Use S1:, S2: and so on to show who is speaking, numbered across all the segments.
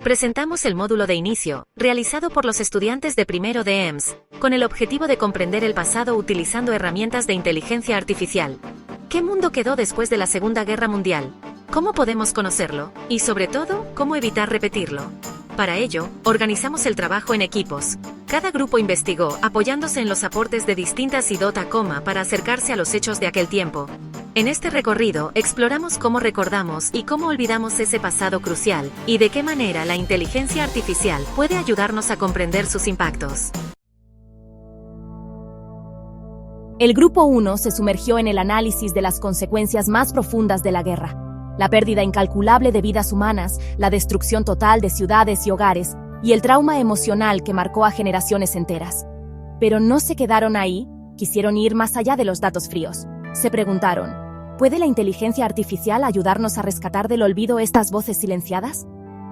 S1: Presentamos el módulo de inicio, realizado por los estudiantes de primero de EMS, con el objetivo de comprender el pasado utilizando herramientas de inteligencia artificial. ¿Qué mundo quedó después de la Segunda Guerra Mundial? ¿Cómo podemos conocerlo? Y sobre todo, ¿cómo evitar repetirlo? Para ello, organizamos el trabajo en equipos. Cada grupo investigó, apoyándose en los aportes de distintas y para acercarse a los hechos de aquel tiempo. En este recorrido, exploramos cómo recordamos y cómo olvidamos ese pasado crucial, y de qué manera la inteligencia artificial puede ayudarnos a comprender sus impactos.
S2: El Grupo 1 se sumergió en el análisis de las consecuencias más profundas de la guerra. La pérdida incalculable de vidas humanas, la destrucción total de ciudades y hogares, y el trauma emocional que marcó a generaciones enteras. Pero no se quedaron ahí, quisieron ir más allá de los datos fríos. Se preguntaron, ¿puede la inteligencia artificial ayudarnos a rescatar del olvido estas voces silenciadas?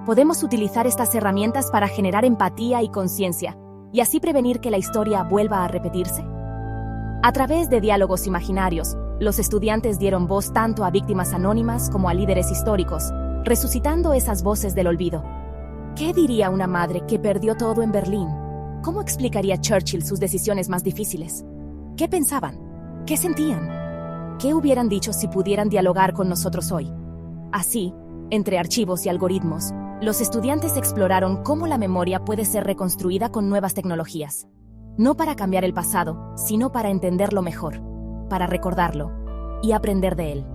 S2: ¿Podemos utilizar estas herramientas para generar empatía y conciencia, y así prevenir que la historia vuelva a repetirse? A través de diálogos imaginarios, los estudiantes dieron voz tanto a víctimas anónimas como a líderes históricos, resucitando esas voces del olvido. ¿Qué diría una madre que perdió todo en Berlín? ¿Cómo explicaría Churchill sus decisiones más difíciles? ¿Qué pensaban? ¿Qué sentían? ¿Qué hubieran dicho si pudieran dialogar con nosotros hoy? Así, entre archivos y algoritmos, los estudiantes exploraron cómo la memoria puede ser reconstruida con nuevas tecnologías. No para cambiar el pasado, sino para entenderlo mejor, para recordarlo y aprender de él.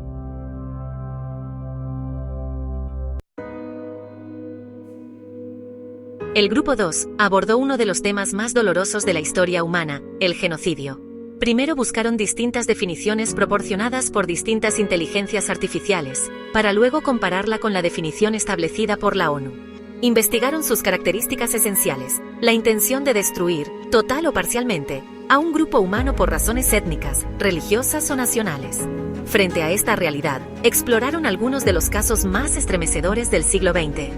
S1: El Grupo 2 abordó uno de los temas más dolorosos de la historia humana, el genocidio. Primero buscaron distintas definiciones proporcionadas por distintas inteligencias artificiales, para luego compararla con la definición establecida por la ONU. Investigaron sus características esenciales, la intención de destruir, total o parcialmente, a un grupo humano por razones étnicas, religiosas o nacionales. Frente a esta realidad, exploraron algunos de los casos más estremecedores del siglo XX.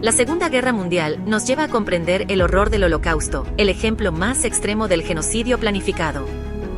S1: La Segunda Guerra Mundial nos lleva a comprender el horror del Holocausto, el ejemplo más extremo del genocidio planificado.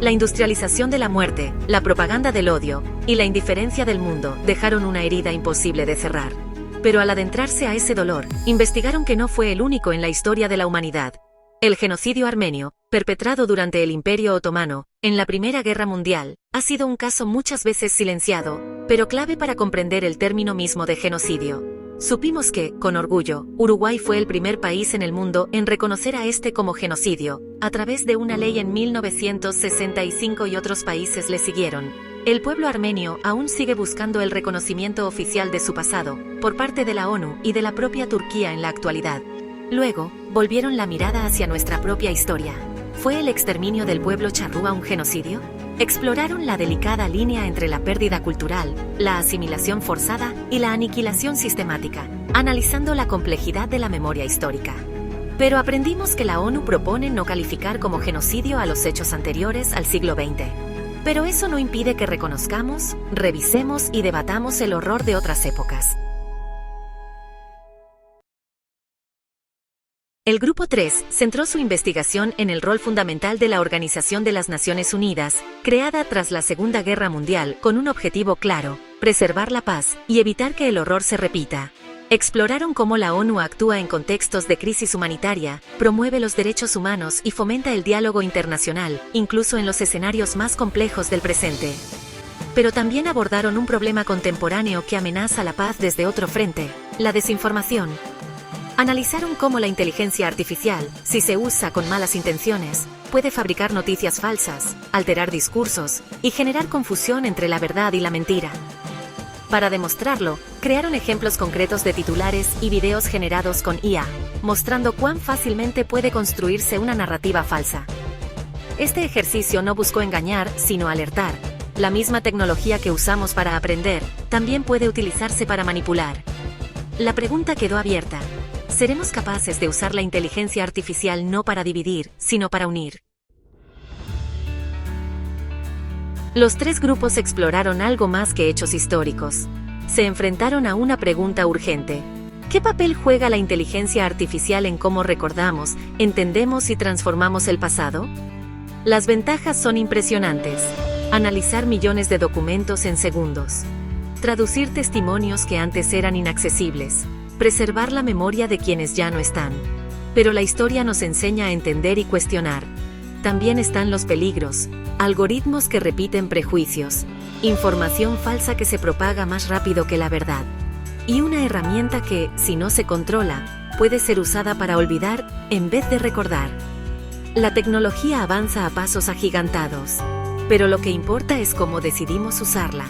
S1: La industrialización de la muerte, la propaganda del odio y la indiferencia del mundo dejaron una herida imposible de cerrar. Pero al adentrarse a ese dolor, investigaron que no fue el único en la historia de la humanidad. El genocidio armenio, perpetrado durante el Imperio Otomano, en la Primera Guerra Mundial, ha sido un caso muchas veces silenciado, pero clave para comprender el término mismo de genocidio. Supimos que, con orgullo, Uruguay fue el primer país en el mundo en reconocer a este como genocidio, a través de una ley en 1965 y otros países le siguieron. El pueblo armenio aún sigue buscando el reconocimiento oficial de su pasado, por parte de la ONU y de la propia Turquía en la actualidad. Luego, volvieron la mirada hacia nuestra propia historia. ¿Fue el exterminio del pueblo charrúa un genocidio? Exploraron la delicada línea entre la pérdida cultural, la asimilación forzada y la aniquilación sistemática, analizando la complejidad de la memoria histórica. Pero aprendimos que la ONU propone no calificar como genocidio a los hechos anteriores al siglo XX. Pero eso no impide que reconozcamos, revisemos y debatamos el horror de otras épocas. El Grupo 3 centró su investigación en el rol fundamental de la Organización de las Naciones Unidas, creada tras la Segunda Guerra Mundial con un objetivo claro: preservar la paz y evitar que el horror se repita. Exploraron cómo la ONU actúa en contextos de crisis humanitaria, promueve los derechos humanos y fomenta el diálogo internacional, incluso en los escenarios más complejos del presente. Pero también abordaron un problema contemporáneo que amenaza la paz desde otro frente: la desinformación. Analizaron cómo la inteligencia artificial, si se usa con malas intenciones, puede fabricar noticias falsas, alterar discursos y generar confusión entre la verdad y la mentira. Para demostrarlo, crearon ejemplos concretos de titulares y videos generados con IA, mostrando cuán fácilmente puede construirse una narrativa falsa. Este ejercicio no buscó engañar, sino alertar. La misma tecnología que usamos para aprender, también puede utilizarse para manipular. La pregunta quedó abierta: ¿seremos capaces de usar la inteligencia artificial no para dividir, sino para unir? Los tres grupos exploraron algo más que hechos históricos. Se enfrentaron a una pregunta urgente: ¿qué papel juega la inteligencia artificial en cómo recordamos, entendemos y transformamos el pasado? Las ventajas son impresionantes. Analizar millones de documentos en segundos. Traducir testimonios que antes eran inaccesibles. preservar la memoria de quienes ya no están. Pero la historia nos enseña a entender y cuestionar. También están los peligros, algoritmos que repiten prejuicios, información falsa que se propaga más rápido que la verdad. Y una herramienta que, si no se controla, puede ser usada para olvidar en vez de recordar. La tecnología avanza a pasos agigantados, pero lo que importa es cómo decidimos usarla.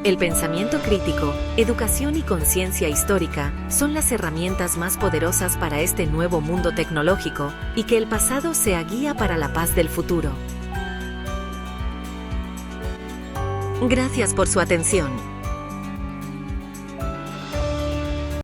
S1: El pensamiento crítico, educación y conciencia histórica son las herramientas más poderosas para este nuevo mundo tecnológico, y que el pasado sea guía para la paz del futuro. Gracias por su atención.